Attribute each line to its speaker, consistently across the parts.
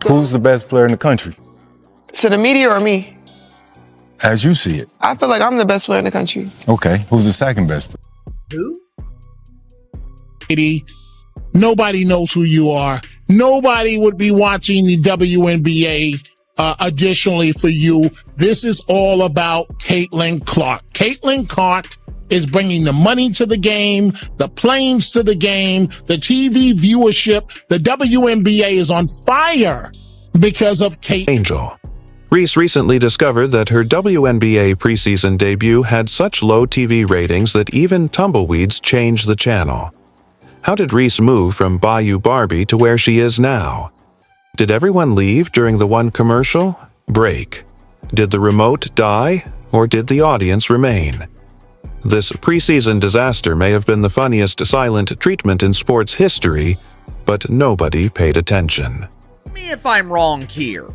Speaker 1: Who's the best player in the country?
Speaker 2: To the media or me?
Speaker 1: As you see it.
Speaker 2: I feel like I'm the best player in the country.
Speaker 1: Okay. Who's the second best player?
Speaker 3: Who? Nobody knows who you are. Nobody would be watching the WNBA. Additionally, for you, this is all about Caitlin Clark. Caitlin Clark is bringing the money to the game, the planes to the game, the TV viewership. The WNBA is on fire because of Caitlin.
Speaker 4: Angel. Reese recently discovered that her WNBA preseason debut had such low TV ratings that even tumbleweeds changed the channel. How did Reese move from Bayou Barbie to where she is now? Did everyone leave during the one commercial break? Did the remote die, or did the audience remain? This preseason disaster may have been the funniest silent treatment in sports history, but nobody paid attention.
Speaker 5: Tell me if I'm wrong here.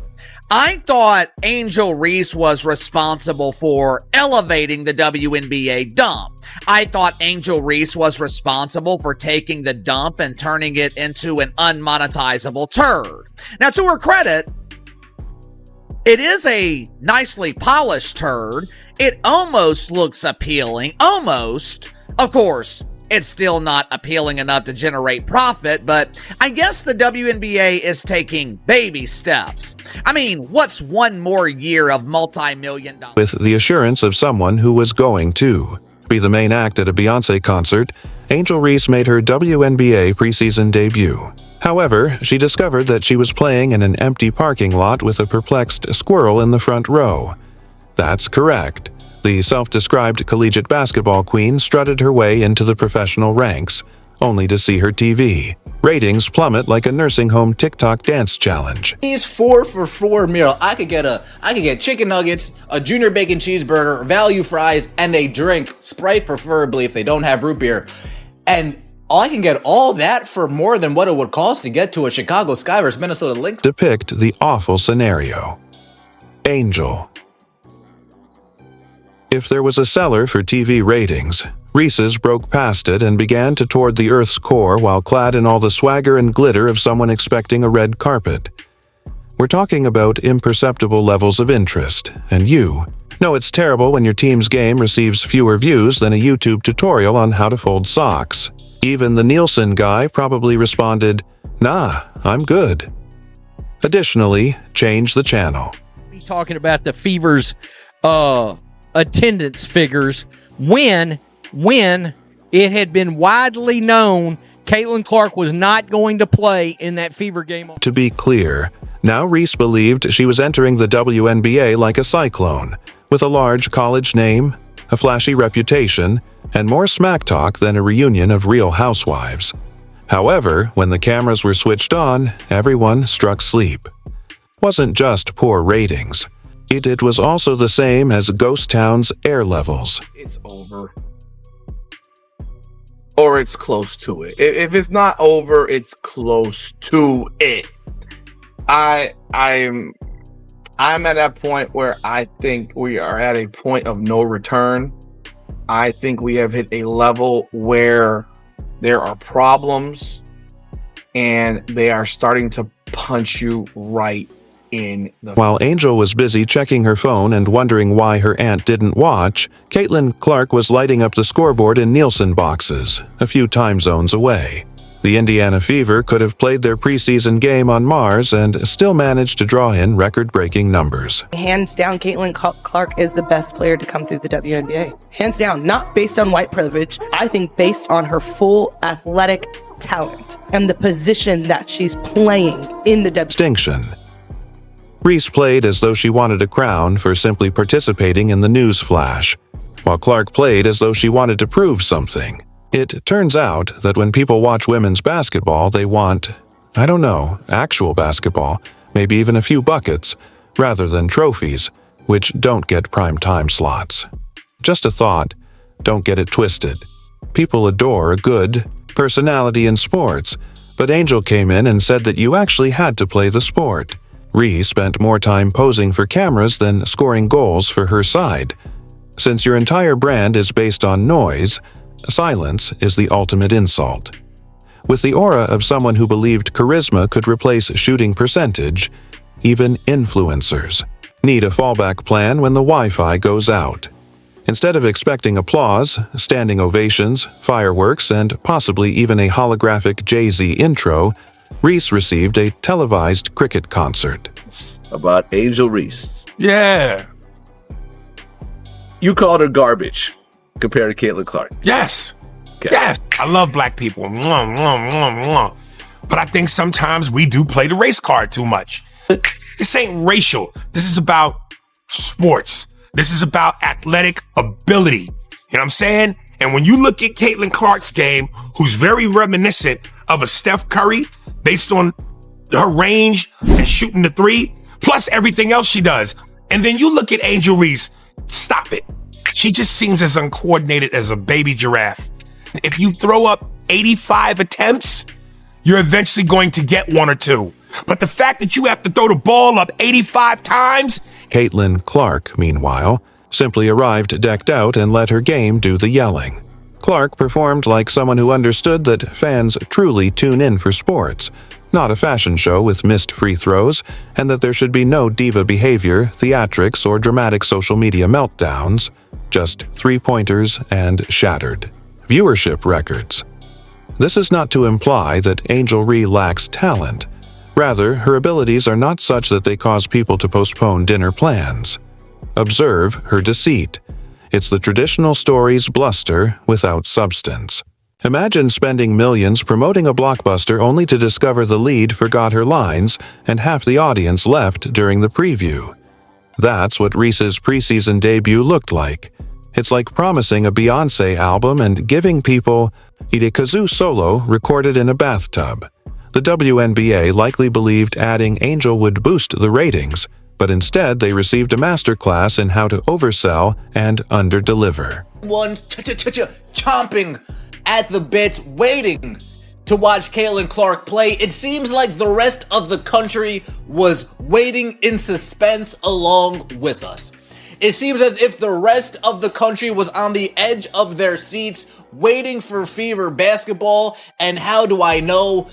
Speaker 5: I thought Angel Reese was responsible for elevating the WNBA dump. I thought Angel Reese was responsible for taking the dump and turning it into an unmonetizable turd. Now, to her credit, it is a nicely polished turd. It almost looks appealing. Almost. Of course, it's still not appealing enough to generate profit, but I guess the WNBA is taking baby steps. I mean, what's one more year of multi-million dollars?
Speaker 4: With the assurance of someone who was going to be the main act at a Beyoncé concert, Angel Reese made her WNBA preseason debut. However, she discovered that she was playing in an empty parking lot with a perplexed squirrel in the front row. That's correct. The self-described collegiate basketball queen strutted her way into the professional ranks, only to see her TV ratings plummet like a nursing home TikTok dance challenge.
Speaker 6: He's 4 for 4 meal. I could get chicken nuggets, a junior bacon cheeseburger, value fries, and a drink, Sprite preferably if they don't have root beer. And I can get all that for more than what it would cost to get to a Chicago Sky vs. Minnesota Lynx.
Speaker 4: Depict the awful scenario. Angel. If there was a cellar for TV ratings, Reese's broke past it and began to toward the Earth's core while clad in all the swagger and glitter of someone expecting a red carpet. We're talking about imperceptible levels of interest, and you know it's terrible when your team's game receives fewer views than a YouTube tutorial on how to fold socks. Even the Nielsen guy probably responded, "Nah, I'm good." Additionally, change the channel.
Speaker 7: Be talking about the Fever's attendance figures when it had been widely known Caitlin Clark was not going to play in that Fever game.
Speaker 4: To be clear, now Reese believed she was entering the WNBA like a cyclone, with a large college name, a flashy reputation, and more smack talk than a reunion of Real Housewives. However, when the cameras were switched on, everyone struck sleep. Wasn't just poor ratings. It was also the same as Ghost Town's air levels.
Speaker 8: It's over. Or it's close to it. If it's not over, it's close to it. I'm at that point where I think we are at a point of no return. I think we have hit a level where there are problems and they are starting to punch you right in the...
Speaker 4: While Angel was busy checking her phone and wondering why her aunt didn't watch, Caitlin Clark was lighting up the scoreboard in Nielsen boxes, a few time zones away. The Indiana Fever could have played their preseason game on Mars and still managed to draw in record-breaking numbers.
Speaker 9: Hands down, Caitlin Clark is the best player to come through the WNBA. Hands down, not based on white privilege. I think based on her full athletic talent and the position that she's playing in the
Speaker 4: Distinction. Reese played as though she wanted a crown for simply participating in the news flash, while Clark played as though she wanted to prove something. It turns out that when people watch women's basketball, they want, I don't know, actual basketball, maybe even a few buckets, rather than trophies, which don't get prime time slots. Just a thought, don't get it twisted. People adore a good personality in sports, but Angel came in and said that you actually had to play the sport. Reese spent more time posing for cameras than scoring goals for her side. Since your entire brand is based on noise, silence is the ultimate insult. With the aura of someone who believed charisma could replace shooting percentage, even influencers need a fallback plan when the Wi-Fi goes out. Instead of expecting applause, standing ovations, fireworks, and possibly even a holographic Jay-Z intro, Reese received a televised cricket concert.
Speaker 10: About Angel Reese.
Speaker 11: Yeah.
Speaker 10: You called her garbage compared to Caitlin Clark.
Speaker 11: Yes.
Speaker 10: Okay.
Speaker 11: Yes. I love black people. Mwah, mwah, mwah, mwah. But I think sometimes we do play the race card too much. This ain't racial. This is about sports. This is about athletic ability. You know what I'm saying? And when you look at Caitlin Clark's game, who's very reminiscent of a Steph Curry, based on her range and shooting the three, plus everything else she does. And then you look at Angel Reese, stop it. She just seems as uncoordinated as a baby giraffe. If you throw up 85 attempts, you're eventually going to get one or two. But the fact that you have to throw the ball up 85 times.
Speaker 4: Caitlin Clark, meanwhile, simply arrived decked out and let her game do the yelling. Clark performed like someone who understood that fans truly tune in for sports, not a fashion show with missed free throws, and that there should be no diva behavior, theatrics, or dramatic social media meltdowns, just three-pointers and shattered viewership records. This is not to imply that Angel Ree lacks talent. Rather, her abilities are not such that they cause people to postpone dinner plans. Observe her deceit. It's the traditional story's bluster without substance. Imagine spending millions promoting a blockbuster only to discover the lead forgot her lines and half the audience left during the preview. That's what Reese's preseason debut looked like. It's like promising a Beyoncé album and giving people a kazoo solo recorded in a bathtub. The WNBA likely believed adding Angel would boost the ratings, but instead they received a masterclass in how to oversell and underdeliver.
Speaker 6: One's chomping at the bits, waiting to watch Caitlin Clark play. It seems like the rest of the country was waiting in suspense along with us. It seems as if the rest of the country was on the edge of their seats, waiting for Fever basketball, and how do I know?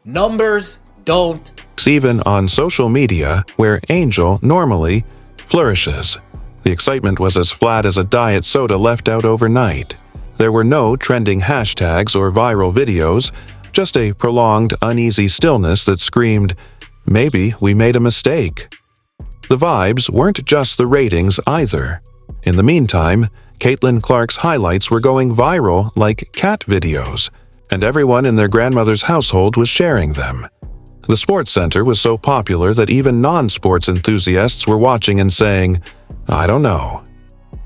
Speaker 6: Numbers don't.
Speaker 4: Even on social media, where Angel normally flourishes. The excitement was as flat as a diet soda left out overnight. There were no trending hashtags or viral videos, just a prolonged, uneasy stillness that screamed, "Maybe we made a mistake." The vibes weren't just the ratings either. In the meantime, Caitlin Clark's highlights were going viral like cat videos, and everyone in their grandmother's household was sharing them. The Sports Center was so popular that even non-sports enthusiasts were watching and saying, "I don't know."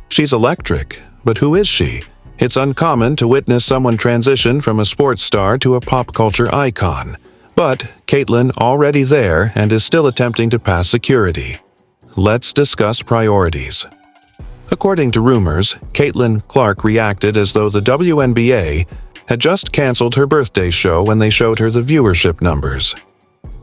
Speaker 4: She's electric, but who is she? It's uncommon to witness someone transition from a sports star to a pop culture icon. But Caitlin already there and is still attempting to pass security. Let's discuss priorities. According to rumors, Caitlin Clark reacted as though the WNBA had just canceled her birthday show when they showed her the viewership numbers.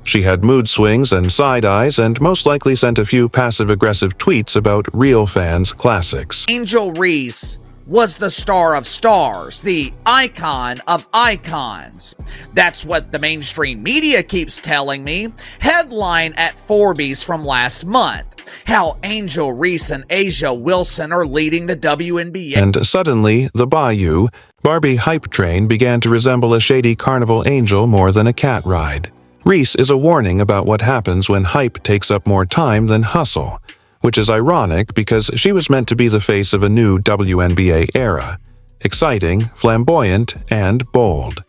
Speaker 4: She had mood swings and side eyes and most likely sent a few passive-aggressive tweets about real fans' classics.
Speaker 5: Angel Reese was the star of stars, the icon of icons. That's what the mainstream media keeps telling me. Headline at Forbes from last month. How Angel Reese and Asia Wilson are leading the WNBA.
Speaker 4: And suddenly, the Bayou Barbie hype train began to resemble a shady carnival angel more than a cat ride. Reese is a warning about what happens when hype takes up more time than hustle, which is ironic because she was meant to be the face of a new WNBA era, exciting, flamboyant, and bold.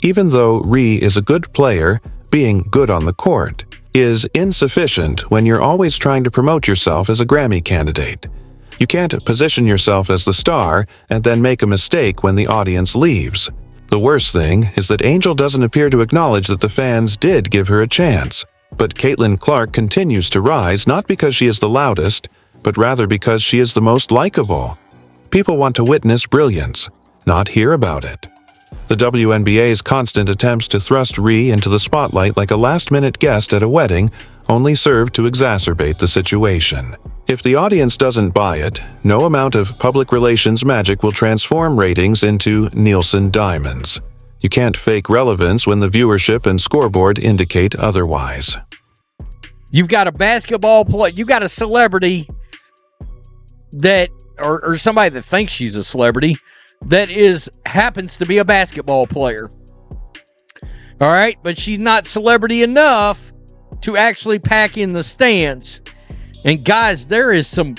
Speaker 4: Even though Ree is a good player, being good on the court is insufficient when you're always trying to promote yourself as a Grammy candidate. You can't position yourself as the star and then make a mistake when the audience leaves. The worst thing is that Angel doesn't appear to acknowledge that the fans did give her a chance. But Caitlin Clark continues to rise not because she is the loudest, but rather because she is the most likable. People want to witness brilliance, not hear about it. The WNBA's constant attempts to thrust Ree into the spotlight like a last-minute guest at a wedding only serve to exacerbate the situation. If the audience doesn't buy it, no amount of public relations magic will transform ratings into Nielsen diamonds. You can't fake relevance when the viewership and scoreboard indicate otherwise.
Speaker 7: You've got a basketball player, you got a celebrity that, or somebody that thinks she's a celebrity, that happens to be a basketball player. All right, but she's not celebrity enough to actually pack in the stands. And guys, there is some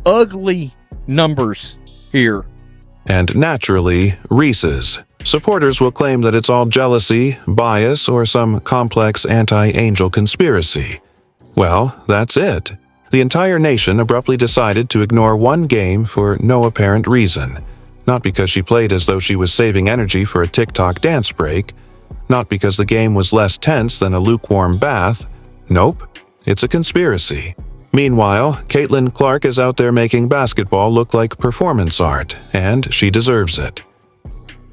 Speaker 7: ugly numbers here.
Speaker 4: And naturally, Reese's. Supporters will claim that it's all jealousy, bias, or some complex anti-Angel conspiracy. Well, that's it. The entire nation abruptly decided to ignore one game for no apparent reason. Not because she played as though she was saving energy for a TikTok dance break. Not because the game was less tense than a lukewarm bath. Nope, it's a conspiracy. Meanwhile, Caitlin Clark is out there making basketball look like performance art, and she deserves it.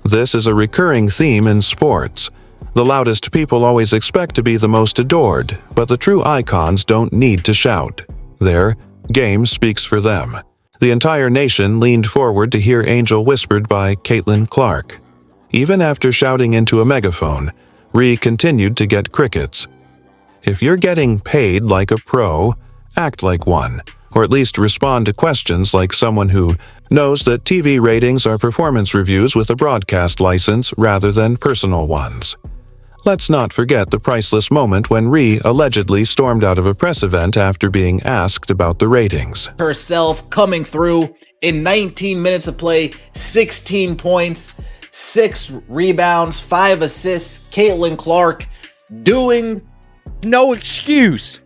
Speaker 4: This is a recurring theme in sports. The loudest people always expect to be the most adored, but the true icons don't need to shout. Their game speaks for them. The entire nation leaned forward to hear Angel whispered by Caitlin Clark. Even after shouting into a megaphone, Ree continued to get crickets. If you're getting paid like a pro, act like one, or at least respond to questions like someone who knows that TV ratings are performance reviews with a broadcast license rather than personal ones. Let's not forget the priceless moment when Ree allegedly stormed out of a press event after being asked about the ratings.
Speaker 6: Herself coming through in 19 minutes of play, 16 points, 6 rebounds, 5 assists. Caitlin Clark doing...
Speaker 7: No excuse.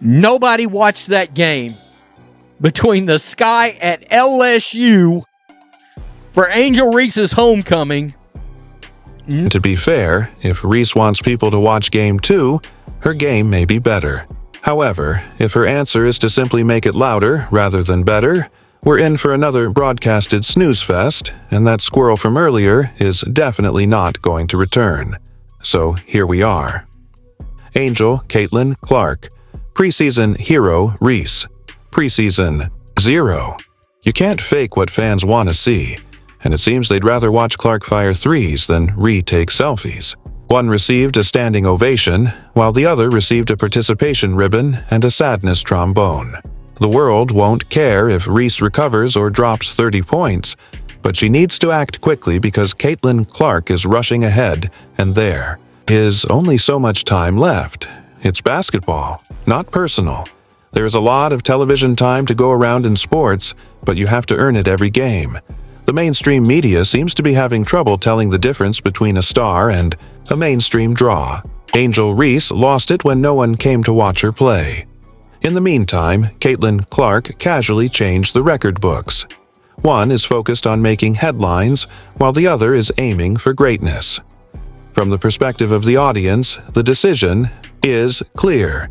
Speaker 7: Nobody watched that game between the Sky at LSU for Angel Reese's homecoming.
Speaker 4: To be fair, if Reese wants people to watch Game 2, her game may be better. However, if her answer is to simply make it louder rather than better, we're in for another broadcasted snooze fest, and that squirrel from earlier is definitely not going to return. So here we are. Angel Caitlin Clark. Preseason hero Reese. Preseason 0. You can't fake what fans want to see, and it seems they'd rather watch Clark fire threes than retake selfies. One received a standing ovation, while the other received a participation ribbon and a sadness trombone. The world won't care if Reese recovers or drops 30 points, but she needs to act quickly because Caitlin Clark is rushing ahead, and there is only so much time left. It's basketball, not personal. There is a lot of television time to go around in sports, but you have to earn it every game. The mainstream media seems to be having trouble telling the difference between a star and a mainstream draw. Angel Reese lost it when no one came to watch her play. In the meantime, Caitlin Clark casually changed the record books. One is focused on making headlines, while the other is aiming for greatness. From the perspective of the audience, the decision is clear.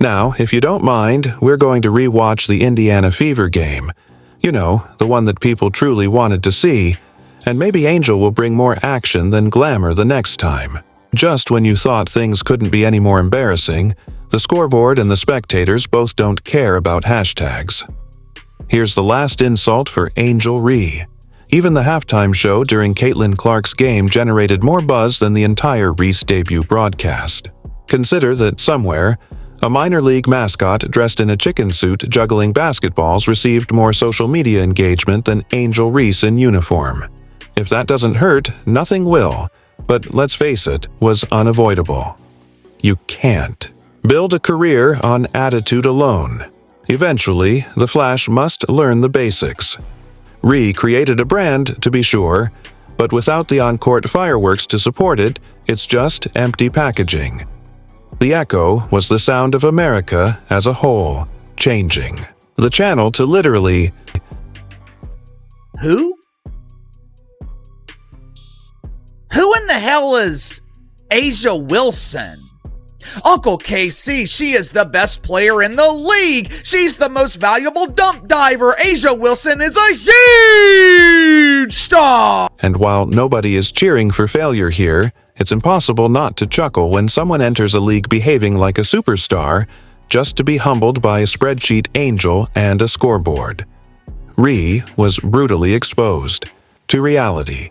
Speaker 4: Now, if you don't mind, we're going to re-watch the Indiana Fever game. You know, the one that people truly wanted to see, and maybe Angel will bring more action than glamour the next time. Just when you thought things couldn't be any more embarrassing, the scoreboard and the spectators both don't care about hashtags. Here's the last insult for Angel Ree. Even the halftime show during Caitlin Clark's game generated more buzz than the entire Reese debut broadcast. Consider that somewhere, a minor league mascot dressed in a chicken suit juggling basketballs received more social media engagement than Angel Reese in uniform. If that doesn't hurt, nothing will, but let's face it, was unavoidable. You can't build a career on attitude alone. Eventually, the Flash must learn the basics. Ree created a brand, to be sure, but without the on-court fireworks to support it, it's just empty packaging. The echo was the sound of America as a whole, changing the channel to literally...
Speaker 5: Who? Who in the hell is Asia Wilson? Uncle KC, she is the best player in the league. She's the most valuable dump diver. Asia Wilson is a huge star.
Speaker 4: And while nobody is cheering for failure here, it's impossible not to chuckle when someone enters a league behaving like a superstar just to be humbled by a spreadsheet angel and a scoreboard. Ree was brutally exposed to reality.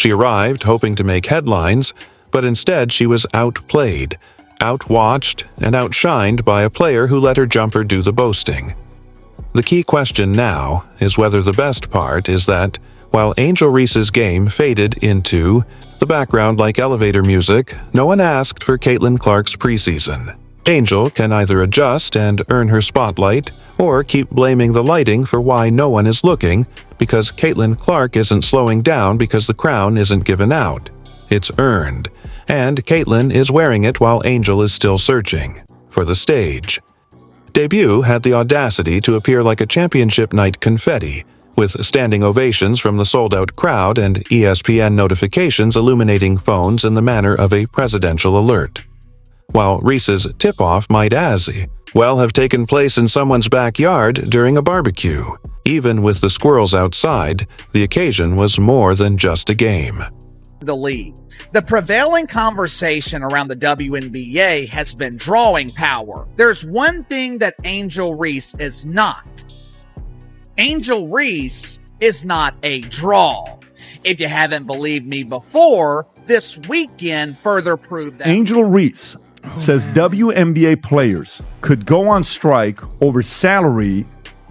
Speaker 4: She arrived hoping to make headlines, but instead she was outplayed, outwatched, and outshined by a player who let her jumper do the boasting. The key question now is whether the best part is that, while Angel Reese's game faded into the background like elevator music, no one asked for Caitlin Clark's preseason. Angel can either adjust and earn her spotlight, or keep blaming the lighting for why no one is looking, because Caitlin Clark isn't slowing down because the crown isn't given out. It's earned, and Caitlin is wearing it while Angel is still searching for the stage. Debut had the audacity to appear like a championship night confetti, with standing ovations from the sold-out crowd and ESPN notifications illuminating phones in the manner of a presidential alert. While Reese's tip-off might as well have taken place in someone's backyard during a barbecue. Even with the squirrels outside, the occasion was more than just a game.
Speaker 5: The league. The prevailing conversation around the WNBA has been drawing power. There's one thing that Angel Reese is not. Angel Reese is not a draw. If you haven't believed me before, this weekend further proved that.
Speaker 12: Angel Reese says WNBA players could go on strike over salary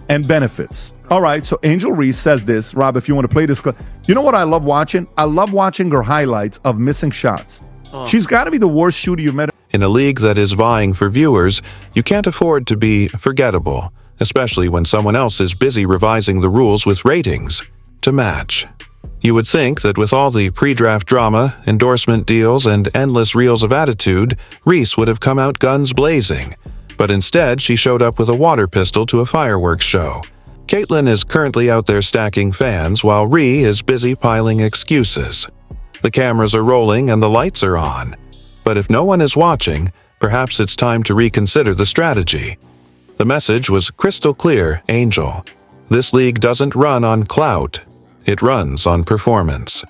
Speaker 12: and benefits. All right, so Angel Reese says this. Rob, if you want to play this clip. You know what I love watching? I love watching her highlights of missing shots. She's got to be the worst shooter you've met.
Speaker 4: In a league that is vying for viewers, you can't afford to be forgettable, especially when someone else is busy revising the rules with ratings to match. You would think that with all the pre-draft drama, endorsement deals, and endless reels of attitude, Reese would have come out guns blazing. But instead, she showed up with a water pistol to a fireworks show. Caitlin is currently out there stacking fans while Ree is busy piling excuses. The cameras are rolling and the lights are on. But if no one is watching, perhaps it's time to reconsider the strategy. The message was crystal clear, Angel. This league doesn't run on clout. It runs on performance.